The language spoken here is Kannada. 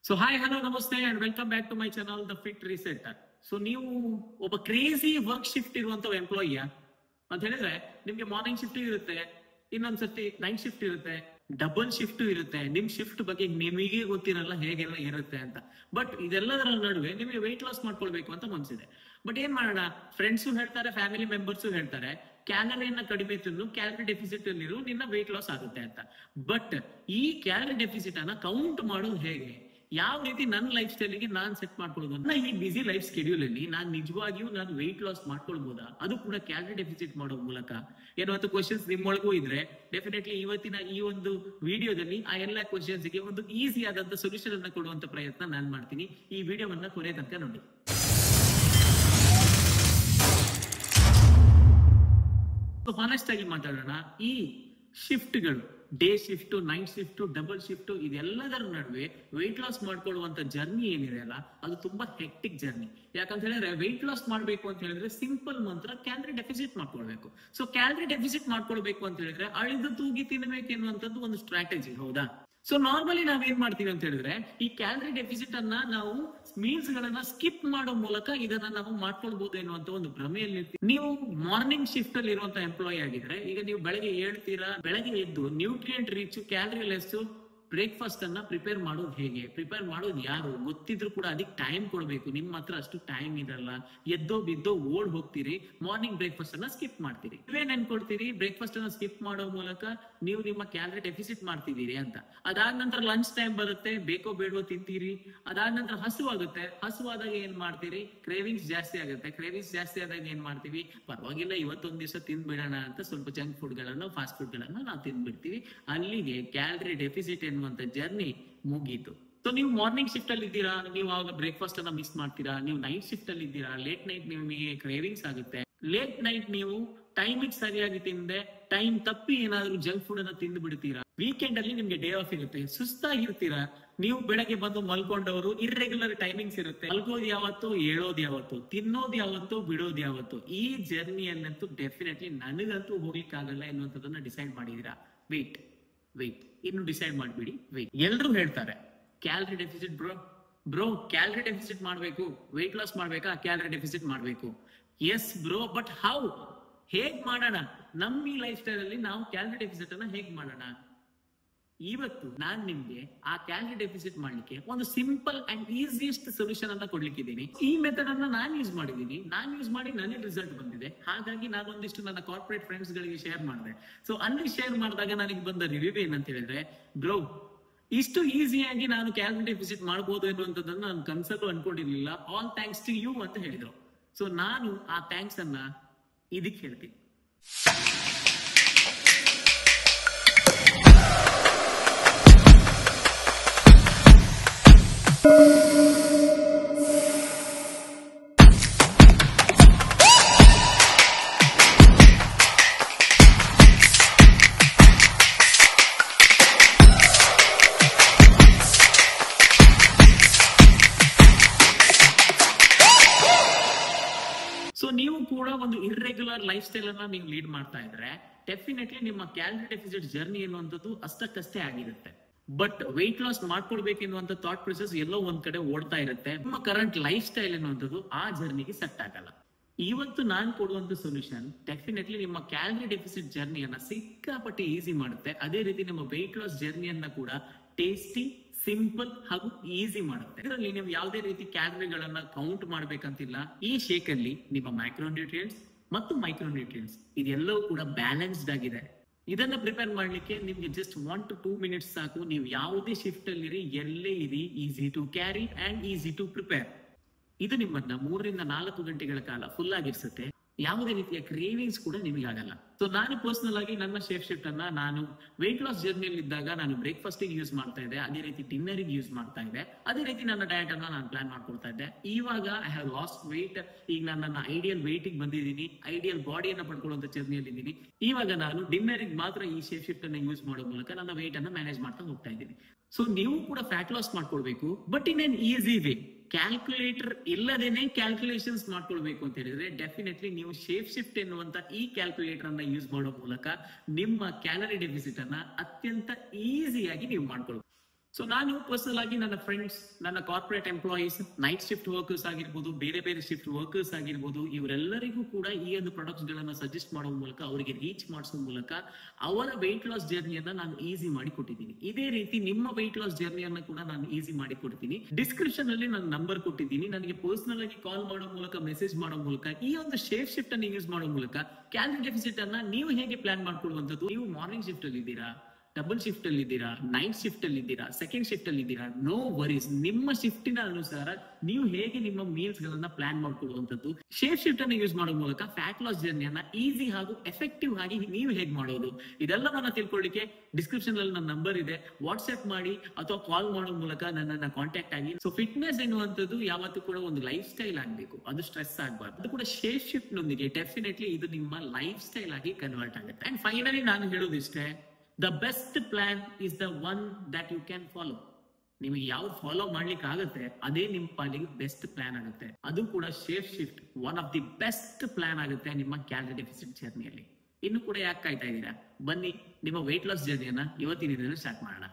So hi hello namaste and welcome back to my channel the fit reset. So ನೀವು ಒಬ್ಬ ಕ್ರೇಜಿ ವರ್ಕ್ ಶಿಫ್ಟ್ ಇರುವಂತ ಎಂಪ್ಲಾಯಿಯ ಅಂತ ಹೇಳಿದ್ರೆ ನಿಮ್ಗೆ ಮಾರ್ನಿಂಗ್ ಶಿಫ್ಟ್ ಇರುತ್ತೆ, ಇನ್ನೊಂದ್ಸತಿ ನೈಟ್ ಶಿಫ್ಟ್ ಇರುತ್ತೆ, ಡಬಲ್ ಶಿಫ್ಟ್ ಇರುತ್ತೆ. ನಿಮ್ ಶಿಫ್ಟ್ ಬಗ್ಗೆ ನಿಮಗೆ ಗೊತ್ತಿರಲ್ಲ ಹೇಗೆಲ್ಲ ಇರುತ್ತೆ ಅಂತ. ಬಟ್ ಇದೆಲ್ಲದರ ನಡುವೆ ನಿಮಗೆ ವೆಯ್ಟ್ ಲಾಸ್ ಮಾಡ್ಕೊಳ್ಬೇಕು ಅಂತ ಮನ್ಸಿದೆ. ಬಟ್ ಏನ್ ಮಾಡೋಣ, ಫ್ರೆಂಡ್ಸು ಹೇಳ್ತಾರೆ, ಫ್ಯಾಮಿಲಿ ಮೆಂಬರ್ಸು ಹೇಳ್ತಾರೆ, ಕ್ಯಾಲರಿಯನ್ನ ಕಡಿಮೆ ತಿನ್ನು, ಕ್ಯಾಲರಿ ಡೆಫಿಸಿಟ್ ಅಲ್ಲಿರು, ನಿನ್ನ ವೆಯ್ಟ್ ಲಾಸ್ ಆಗುತ್ತೆ ಅಂತ. ಬಟ್ ಈ ಕ್ಯಾಲರಿ ಡೆಫಿಸಿಟ್ ಅನ್ನ ಕೌಂಟ್ ಮಾಡೋದು ಹೇಗೆ, ಯಾವ ರೀತಿ ನನ್ನ ಲೈಫ್ ಸ್ಟೈಲ್ಗೆ ನಾನ್ ಸೆಟ್ ಮಾಡ್ಕೊಳ್ಳೋದು, ನನ್ನ ಈ ಬಿಸಿ ಲೈಫ್ ಸ್ಕೆಡ್ಯೂಲ್ ಅಲ್ಲಿ ನಾನು ನಿಜವಾಗಿಯೂ ನಾನು ವೆಯ್ಟ್ ಲಾಸ್ ಮಾಡ್ಕೊಳ್ಬಹುದಾ, ಅದು ಕೂಡ ಕ್ಯಾಲರಿ ಡೆಫಿಸಿಟ್ ಮಾಡೋ ಮೂಲಕ ಏನಾದ್ರು ಕ್ವಶನ್ಸ್ ನಿಮ್ಮೊಳಗೂ ಇದ್ರೆ ಡೆಫಿನೆಟ್ಲಿ ಇವತ್ತಿನ ಈ ಒಂದು ವಿಡಿಯೋದಲ್ಲಿ ಆ ಎಲ್ಲ ಕ್ವಶನ್ಸ್ ಗೆ ಒಂದು ಈಸಿ ಆದಂತ ಸೊಲ್ಯೂಷನ್ ಅನ್ನ ಕೊಡುವಂತ ಪ್ರಯತ್ನ ನಾನ್ ಮಾಡ್ತೀನಿ. ಈ ವಿಡಿಯೋವನ್ನ ಕೊನೆ ತನಕ ನೋಡಿ. ಹಾನೆಸ್ಟ್ ಆಗಿ ಮಾತಾಡೋಣ, ಈ ಶಿಫ್ಟ್ಗಳು day shift, night shift, double shift, ಇದೆಲ್ಲದರ ನಡುವೆ ವೆಯ್ಟ್ ಲಾಸ್ ಮಾಡ್ಕೊಳ್ಳುವಂತ ಜರ್ನಿ ಏನಿದೆ ಅಲ್ಲ, ಅದು ತುಂಬಾ ಹೆಕ್ಟಿಕ್ ಜರ್ನಿ. ಯಾಕಂತ ಹೇಳಿದ್ರೆ ವೆಯ್ಟ್ ಲಾಸ್ ಮಾಡ್ಬೇಕು ಅಂತ ಹೇಳಿದ್ರೆ ಸಿಂಪಲ್ ಮಂತ್ರ ಕ್ಯಾಲರಿ ಡೆಫಿಸಿಟ್ ಮಾಡ್ಕೊಳ್ಬೇಕು. ಸೊ ಕ್ಯಾಲರಿ ಡೆಫಿಸಿಟ್ ಮಾಡ್ಕೊಳ್ಬೇಕು ಅಂತ ಹೇಳಿದ್ರೆ ಅಳಿದು ತೂಗಿ ತಿನ್ಬೇಕು ಎನ್ನುವಂಥದ್ದು ಒಂದು ಸ್ಟ್ರಾಟಜಿ, ಹೌದಾ? ಸೊ ನಾರ್ಮಲಿ ನಾವ್ ಏನ್ ಮಾಡ್ತೀವಿ ಅಂತ ಹೇಳಿದ್ರೆ ಈ ಕ್ಯಾಲರಿ ಡೆಫಿಸಿಟ್ ಅನ್ನ ನಾವು ಮೀಲ್ಸ್ ಗಳನ್ನ ಸ್ಕಿಪ್ ಮಾಡೋ ಮೂಲಕ ಇದನ್ನ ನಾವು ಮಾಡ್ಕೊಳ್ಬಹುದು ಎನ್ನುವಂತ ಒಂದು ಭ್ರಮೆಯಲ್ಲಿ ಇರ್ತೀವಿ. ನೀವು ಮಾರ್ನಿಂಗ್ ಶಿಫ್ಟ್ ಅಲ್ಲಿ ಇರುವಂತ ಎಂಪ್ಲಾಯಿ ಆಗಿದ್ರೆ, ಈಗ ನೀವು ಬೆಳಗ್ಗೆ ಹೇಳ್ತೀರಾ, ಬೆಳಗ್ಗೆ ಎದ್ದು nutrient rich calorie less breakfast ಅನ್ನ ಪ್ರಿಪೇರ್ ಮಾಡೋದು ಹೇಗೆ, ಪ್ರಿಪೇರ್ ಮಾಡೋದು ಯಾರು ಗೊತ್ತಿದ್ರು ಕೂಡ ಅದಕ್ಕೆ ಟೈಮ್ ಕೊಡ್ಬೇಕು. ನಿಮ್ಮ ಹತ್ರ ಅಷ್ಟು ಟೈಮ್ ಇರಲ್ಲ, ಎದ್ದೋ ಬಿದ್ದೋ ಓಡ್ ಹೋಗ್ತೀರಿ, ಮಾರ್ನಿಂಗ್ ಬ್ರೇಕ್ಫಾಸ್ಟ್ ಅನ್ನ ಸ್ಕಿಪ್ ಮಾಡ್ತೀರಿ. ನೀವೇನ್ ಅನ್ಕೊಳ್ತೀರಿ, ಬ್ರೇಕ್ಫಾಸ್ಟ್ ಅನ್ನ ಸ್ಕಿಪ್ ಮಾಡೋ ಮೂಲಕ ನೀವು ನಿಮ್ಮ ಕ್ಯಾಲರಿ ಡೆಫಿಸಿಟ್ ಮಾಡ್ತಿದ್ದೀರಿ ಅಂತ. ಅದಾದ ನಂತರ ಲಂಚ್ ಟೈಮ್ ಬರುತ್ತೆ, ಬೇಕೋ ಬೇಡವೋ ತಿಂತೀರಿ. ಅದಾದ ನಂತರ ಹಸುವಾಗುತ್ತೆ, ಹಸುವಾದಾಗ ಏನ್ ಮಾಡ್ತೀರಿ, ಕ್ರೇವಿಂಗ್ಸ್ ಜಾಸ್ತಿ ಆಗುತ್ತೆ. ಕ್ರೇವಿಂಗ್ಸ್ ಜಾಸ್ತಿ ಆದಾಗ ಏನ್ ಮಾಡ್ತೀವಿ, ಪರವಾಗಿಲ್ಲ ಇವತ್ತೊಂದ್ ದಿವಸ ತಿಂದ್ಬಿಡೋಣ ಅಂತ ಸ್ವಲ್ಪ ಜಂಕ್ ಫುಡ್ ಗಳನ್ನ, ಫಾಸ್ಟ್ ಫುಡ್ ಗಳನ್ನ ನಾವು ತಿಂದ್ಬಿಡ್ತೀವಿ. ಅಲ್ಲಿಗೆ ಕ್ಯಾಲರಿ ಡೆಫಿಸಿಟ್ ಎನ್ನುವಂತ ಜರ್ನಿ ಮುಗೀತು. ಸೊ ನೀವು ಮಾರ್ನಿಂಗ್ ಶಿಫ್ಟ್ ಅಲ್ಲಿ ಇದ್ದೀರಾ, ನೀವು ಆವಾಗ ಬ್ರೇಕ್ಫಾಸ್ಟ್ ಅನ್ನ ಮಿಸ್ ಮಾಡ್ತೀರಾ. ನೀವು ನೈಟ್ ಶಿಫ್ಟ್ ಅಲ್ಲಿ ಇದ್ದೀರಾ, ಲೇಟ್ ನೈಟ್ ನಿಮಗೆ ಕ್ರೇವಿಂಗ್ಸ್ ಆಗುತ್ತೆ. ಲೇಟ್ ನೈಟ್ ನೀವು ಟೈಮಿಗೆ ಸರಿಯಾಗಿ ತಿಂದೆ, ಟೈಮ್ ತಪ್ಪಿ ಏನಾದ್ರು ಜಂಕ್ ಫುಡ್ ಅನ್ನ ತಿಂದು ಬಿಡ್ತೀರಾ. ವೀಕೆಂಡ್ ಅಲ್ಲಿ ನಿಮ್ಗೆ ಡೇ ಆಫ್ ಇರುತ್ತೆ, ಸುಸ್ತಾಗಿರ್ತೀರಾ. ನೀವು ಬೆಳಗ್ಗೆ ಬಂದು ಮಲ್ಕೊಂಡವರು, ಇರ್ರೆಗ್ಯುಲರ್ ಟೈಮಿಂಗ್ಸ್ ಇರುತ್ತೆ. ಮಲ್ಕೋದು ಯಾವತ್ತು, ಹೇಳೋದು ಯಾವತ್ತು, ತಿನ್ನೋದು ಯಾವತ್ತು, ಬಿಡೋದು ಯಾವತ್ತು. ಈ ಜರ್ನಿಯನ್ನಂತೂ ಡೆಫಿನೆಟ್ಲಿ ನನಗಂತೂ ಹೋಗ್ಲಿಕ್ಕಾಗಲ್ಲ ಎನ್ನುವಂಥದ್ದನ್ನ ಡಿಸೈಡ್ ಮಾಡಿದೀರಾ. ವೇಟ್ ಇನ್ನು ಡಿಸೈಡ್ ಮಾಡ್ಬಿಡಿ. ವೇಟ್. ಎಲ್ರು ಹೇಳ್ತಾರೆ calorie deficit bro calorie deficit ಮಾಡ್ಬೇಕು, ವೆಯ್ಟ್ ಲಾಸ್ ಮಾಡ್ಬೇಕಾ, ಕ್ಯಾಲರಿ ಡೆಫಿಸಿಟ್ ಮಾಡ್ಬೇಕು. ಎಸ್ ಬ್ರೋ, ಬಟ್ ಹೌ, ಹೇಗ್ ಮಾಡೋಣ? ನಮ್ಮ ಈ ಲೈಫ್ ಸ್ಟೈಲ್ ಅಲ್ಲಿ ನಾವು ಕ್ಯಾಲರಿ ಡೆಫಿಸಿಟ್ ಅನ್ನ ಹೇಗ್ ಮಾಡೋಣ? ಇವತ್ತು ನಾನ್ ನಿಮ್ಗೆ ಆ ಕ್ಯಾಲರಿ ಡೆಫಿಸಿಟ್ ಮಾಡ್ಲಿಕ್ಕೆ ಒಂದು ಸಿಂಪಲ್ ಅಂಡ್ ಈಸಿಯೆಸ್ಟ್ ಸೊಲ್ಯೂಷನ್ ಅಂತ ಕೊಡ್ಲಿಕ್ಕಿದ್ದೀನಿ. ಈ ಮೆಥಡ್ ಅನ್ನ ನಾನು ಯೂಸ್ ಮಾಡಿದ್ದೀನಿ, ನಾನು ಯೂಸ್ ಮಾಡಿ ನನಗೆ ರಿಸಲ್ಟ್ ಬಂದಿದೆ. ಹಾಗಾಗಿ ನಾನು ಒಂದಿಷ್ಟು ನನ್ನ ಕಾರ್ಪೊರೇಟ್ ಫ್ರೆಂಡ್ಸ್ ಗಳಿಗೆ ಶೇರ್ ಮಾಡಿದೆ. ಸೊ ಅಲ್ಲಿ ಶೇರ್ ಮಾಡಿದಾಗ ನನಗೆ ಬಂದ ರಿವ್ಯೂ ಏನಂತ ಹೇಳಿದ್ರೆ, ಬ್ರೋ ಇಷ್ಟು ಈಸಿಯಾಗಿ ನಾನು ಕ್ಯಾಲರಿ ಡೆಫಿಸಿಟ್ ಮಾಡಬಹುದು ಎನ್ನುವಂಥದ್ದನ್ನ ನಾನು ಕನ್ಸಲ್ಲೂ ಅನ್ಕೊಂಡಿರ್ಲಿಲ್ಲ. ಆಲ್ ಥ್ಯಾಂಕ್ಸ್ ಟು ಯು ಅಂತ ಹೇಳಿದ್ರು. ಸೊ ನಾನು ಆ ಥ್ಯಾಂಕ್ಸ್ ಅನ್ನ ಇದಕ್ಕೆ ಹೇಳ್ತೀನಿ. ಸೊ ನೀವು ಕೂಡ ಒಂದು ಇರ್ರೆಗ್ಯುಲರ್ ಲೈಫ್ ಸ್ಟೈಲ್ ಅನ್ನ ನೀವು ಲೀಡ್ ಮಾಡ್ತಾ ಇದ್ರೆ ಡೆಫಿನೆಟ್ಲಿ ನಿಮ್ಮ ಕ್ಯಾಲರಿ ಡೆಫಿಸಿಟ್ ಜರ್ನಿ ಎನ್ನುವಂಥದ್ದು ಅಷ್ಟಕ್ಕಷ್ಟೇ ಆಗಿರುತ್ತೆ. ಬಟ್ ವೆಯ್ಟ್ ಲಾಸ್ ಮಾಡ್ಕೊಳ್ಬೇಕೆನ್ನುವಂತ ಥಾಟ್ ಪ್ರೊಸೆಸ್ ಎಲ್ಲೋ ಒಂದ್ ಕಡೆ ಓಡ್ತಾ ಇರುತ್ತೆ. ನಿಮ್ಮ ಕರೆಂಟ್ ಲೈಫ್ ಸ್ಟೈಲ್ ಎನ್ನುವಂಥದ್ದು ಆ ಜರ್ನಿಗೆ ಸೆಟ್ ಆಗಲ್ಲ. ಇವತ್ತು ನಾನು ಕೊಡುವಂತ ಸೊಲ್ಯೂಷನ್ ಡೆಫಿನೆಟ್ಲಿ ನಿಮ್ಮ ಕ್ಯಾಲರಿ ಡೆಫಿಸಿಟ್ ಜರ್ನಿಯನ್ನ ಸಿಕ್ಕಾಪಟ್ಟೆ ಈಸಿ ಮಾಡುತ್ತೆ. ಅದೇ ರೀತಿ ನಿಮ್ಮ ವೆಯ್ಟ್ ಲಾಸ್ ಜರ್ನಿಯನ್ನ ಕೂಡ ಟೇಸ್ಟಿ, ಸಿಂಪಲ್ ಹಾಗೂ ಈಸಿ ಮಾಡುತ್ತೆ. ಇದರಲ್ಲಿ ನೀವು ಯಾವುದೇ ರೀತಿ ಕ್ಯಾಲರಿಗಳನ್ನ ಕೌಂಟ್ ಮಾಡ್ಬೇಕಂತಿಲ್ಲ. ಈ ಶೇಕ್ ಅಲ್ಲಿ ನಿಮ್ಮ ಮೈಕ್ರೋನ್ಯೂಟ್ರಿಯೆಂಟ್ಸ್ ಮತ್ತು ಮೈಕ್ರೋನ್ಯೂಟ್ರಿಯೆಂಟ್ಸ್ ಇದೆಲ್ಲವೂ ಕೂಡ ಬ್ಯಾಲೆನ್ಸ್ಡ್ ಆಗಿದೆ. ಇದನ್ನ ಪ್ರಿಪೇರ್ ಮಾಡ್ಲಿಕ್ಕೆ ನಿಮ್ಗೆ ಜಸ್ಟ್ 1 to 2 minutes ಸಾಕು. ನೀವು ಯಾವುದೇ ಶಿಫ್ಟ್ ಅಲ್ಲಿ ಇರಿ, ಎಲ್ಲೇ ಇರಿ, easy to carry and easy to prepare. ಇದು ನಿಮ್ಮನ್ನ 3 ರಿಂದ 4 ಗಂಟೆಗಳ ಕಾಲ ಫುಲ್ ಆಗಿರ್ಸುತ್ತೆ. ಯಾವುದೇ ರೀತಿಯ ಕ್ರೇವಿಂಗ್ಸ್ ಕೂಡ ನಿಮಗೆ ಆಗಲ್ಲ. ಸೊ ನಾನು ಪರ್ಸನಲ್ ಆಗಿ ನನ್ನ ಶೇಫ್ ಶಿಫ್ಟ್ ಅನ್ನ ನಾನು ವೆಯ್ಟ್ ಲಾಸ್ ಜರ್ನಿಯಲ್ಲಿ ಇದ್ದಾಗ ನಾನು ಬ್ರೇಕ್ಫಾಸ್ಟ್ ಯೂಸ್ ಮಾಡ್ತಾ ಇದ್ದೆ, ಅದೇ ರೀತಿ ಡಿನ್ನರ್ ಯೂಸ್ ಮಾಡ್ತಾ ಇದ್ದೆ, ಅದೇ ರೀತಿ ನನ್ನ ಡಯಟ್ ಅನ್ನ ನಾನು ಪ್ಲಾನ್ ಮಾಡ್ಕೊಳ್ತಾ ಇದ್ದೆ. ಇವಾಗ ಐ ಹ್ಯಾವ್ ಲಾಸ್ಟ್ ವೆಯ್ಟ್. ಈಗ ನಾನು ನನ್ನ ಐಡಿಯಲ್ ವೆಯ್ಟ್ ಬಂದಿದ್ದೀನಿ, ಐಡಿಯಲ್ ಬಾಡಿಯನ್ನ ಪಡ್ಕೊಳ್ಳುವಂತ ಜರ್ನಿಯಲ್ಲಿ ಇದ್ದೀನಿ. ಇವಾಗ ನಾನು ಡಿನ್ನರ್ ಮಾತ್ರ ಈ ಶೇಫ್ ಶಿಫ್ಟ್ ಅನ್ನ ಯೂಸ್ ಮಾಡೋ ಮೂಲಕ ನನ್ನ ವೆಯ್ಟ್ ಅನ್ನ ಮ್ಯಾನೇಜ್ ಮಾಡ್ತಾ ಹೋಗ್ತಾ ಇದ್ದೀನಿ. ಸೊ ನೀವು ಕೂಡ ಫ್ಯಾಟ್ ಲಾಸ್ ಮಾಡ್ಕೊಳ್ಬೇಕು, but in N easy way. Calculator ಇಲ್ಲದೇನೆ ಕ್ಯಾಲ್ಕುಲೇಷನ್ಸ್ ಮಾಡ್ಕೊಳ್ಬೇಕು ಅಂತ ಹೇಳಿದ್ರೆ ಡೆಫಿನೆಟ್ಲಿ ನೀವು ಶೇಪ್ ಶಿಫ್ಟ್ ಎನ್ನುವಂತ ಈ ಕ್ಯಾಲ್ಕುಲೇಟರ್ ಅನ್ನ ಯೂಸ್ ಮಾಡೋ ಮೂಲಕ ನಿಮ್ಮ ಕ್ಯಾಲರಿ ಡೆಫಿಸಿಟ್ ಅನ್ನ ಅತ್ಯಂತ ಈಸಿಯಾಗಿ ನೀವು ಮಾಡ್ಕೊಳ್ಬೇಕು. ಸೊ ನಾನು ಪರ್ಸನಲ್ ಆಗಿ ನನ್ನ ಫ್ರೆಂಡ್ಸ್, ನನ್ನ corporate employees, night shift workers ಆಗಿರ್ಬೋದು, ಬೇರೆ ಬೇರೆ ಶಿಫ್ಟ್ ವರ್ಕರ್ಸ್ ಆಗಿರ್ಬೋದು, ಇವರೆಲ್ಲರಿಗೂ ಕೂಡ ಈ ಒಂದು ಪ್ರಾಡಕ್ಟ್ಸ್ ಗಳನ್ನ ಸಜೆಸ್ಟ್ ಮಾಡೋ ಮೂಲಕ, ಅವರಿಗೆ ರೀಚ್ ಮಾಡಿಸೋ ಮೂಲಕ ಅವರ ವೆಯ್ಟ್ ಲಾಸ್ ಜರ್ನಿಯನ್ನ ನಾನು ಈಸಿ ಮಾಡಿ ಕೊಟ್ಟಿದ್ದೀನಿ. ಇದೇ ರೀತಿ ನಿಮ್ಮ ವೆಯ್ಟ್ ಲಾಸ್ ಜರ್ನಿಯನ್ನ ಕೂಡ ನಾನು ಈಸಿ ಮಾಡಿ ಕೊಡ್ತೀನಿ. ಡಿಸ್ಕ್ರಿಪ್ಷನ್ ಅಲ್ಲಿ ನಾನು ನಂಬರ್ ಕೊಟ್ಟಿದ್ದೀನಿ. ನನಗೆ ಪರ್ಸನಲ್ ಆಗಿ ಕಾಲ್ ಮಾಡೋ ಮೂಲಕ, ಮೆಸೇಜ್ ಮಾಡೋ ಮೂಲಕ, ಈ ಒಂದು ಶೇಪ್ ಶಿಫ್ಟ್ ಅನ್ನು ಯೂಸ್ ಮಾಡೋ ಮೂಲಕ ಕ್ಯಾಲರಿ ಡೆಫಿಸಿಟ್ ಅನ್ನ ನೀವು ಹೇಗೆ ಪ್ಲಾನ್ ಮಾಡ್ಕೊಳ್ಳುವಂಥದ್ದು. ನೀವು ಮಾರ್ನಿಂಗ್ ಶಿಫ್ಟ್ ಅಲ್ಲಿ ಇದ್ದೀರಾ, ಡಬಲ್ ಶಿಫ್ಟ್ ಅಲ್ಲಿ ಇದ್ದೀರಾ, ನೈಟ್ ಶಿಫ್ಟ್ ಅಲ್ಲಿ ಇದ್ದೀರಾ, ಸೆಕೆಂಡ್ ಶಿಫ್ಟ್ ಅಲ್ಲಿ ಇದ್ದೀರಾ, ನೋ ವರೀಸ್. ನಿಮ್ಮ ಶಿಫ್ಟಿನ ಅನುಸಾರ ನೀವು ಹೇಗೆ ನಿಮ್ಮ ಮೀಲ್ಸ್ ಗಳನ್ನ ಪ್ಲಾನ್ ಮಾಡ್ಕೊಳ್ಳುವಂಥದ್ದು. ಶೇಪ್ ಶಿಫ್ಟ್ ಅನ್ನು ಯೂಸ್ ಮಾಡೋ ಮೂಲಕ ಫ್ಯಾಟ್ ಲಾಸ್ ಜರ್ನಿಯನ್ನ ಈಸಿ ಹಾಗೂ ಎಫೆಕ್ಟಿವ್ ಆಗಿ ನೀವು ಹೇಗೆ ಮಾಡೋದು, ಇದೆಲ್ಲವನ್ನ ತಿಳ್ಕೊಳ್ಳಿಕ್ಕೆ ಡಿಸ್ಕ್ರಿಪ್ಷನ್ ಅಲ್ಲಿ ನನ್ನ ನಂಬರ್ ಇದೆ. ವಾಟ್ಸ್ಆಪ್ ಮಾಡಿ ಅಥವಾ ಕಾಲ್ ಮಾಡೋ ಮೂಲಕ ನನ್ನನ್ನ ಕಾಂಟ್ಯಾಕ್ಟ್ ಆಗಿ. ಸೊ ಫಿಟ್ನೆಸ್ ಎನ್ನುವಂಥದ್ದು ಯಾವತ್ತೂ ಕೂಡ ಒಂದು ಲೈಫ್ ಸ್ಟೈಲ್ ಆಗ್ಬೇಕು, ಅದು ಸ್ಟ್ರೆಸ್ ಆಗಬಾರ್ದು. ಅದು ಕೂಡ ಶೇಪ್ ಶಿಫ್ಟ್ ನೊಂದಿಗೆ ಡೆಫಿನೆಟ್ಲಿ ಇದು ನಿಮ್ಮ ಲೈಫ್ ಸ್ಟೈಲ್ ಆಗಿ ಕನ್ವರ್ಟ್ ಆಗುತ್ತೆ. ಅಂಡ್ ಫೈನಲಿ ನಾನು ಹೇಳೋದಿಷ್ಟೇ, the best plan is the one that you can follow. ನಿಮಗೆ ಯಾವ್ದು ಫಾಲೋ ಮಾಡ್ಲಿಕ್ಕೆ ಆಗುತ್ತೆ ಅದೇ ನಿಮ್ಮ ಪಾಲಿಗೆ ಬೆಸ್ಟ್ ಪ್ಲಾನ್ ಆಗುತ್ತೆ. ಅದು ಕೂಡ shape shift one of the best plan ಆಗುತ್ತೆ ನಿಮ್ಮ ಕ್ಯಾಲರಿ ಡೆಫಿಸಿಟ್ ಜರ್ನಿಯಲ್ಲಿ. ಇನ್ನು ಕೂಡ ಯಾಕೆ ಕಾಯ್ತಾ ಇದ್ದೀರಾ? ಬನ್ನಿ ನಿಮ್ಮ ವೆಯ್ಟ್ ಲಾಸ್ ಜರ್ನಿಯನ್ನ ಇವತ್ತಿನ ದಿನ ಸ್ಟಾರ್ಟ್ ಮಾಡೋಣ.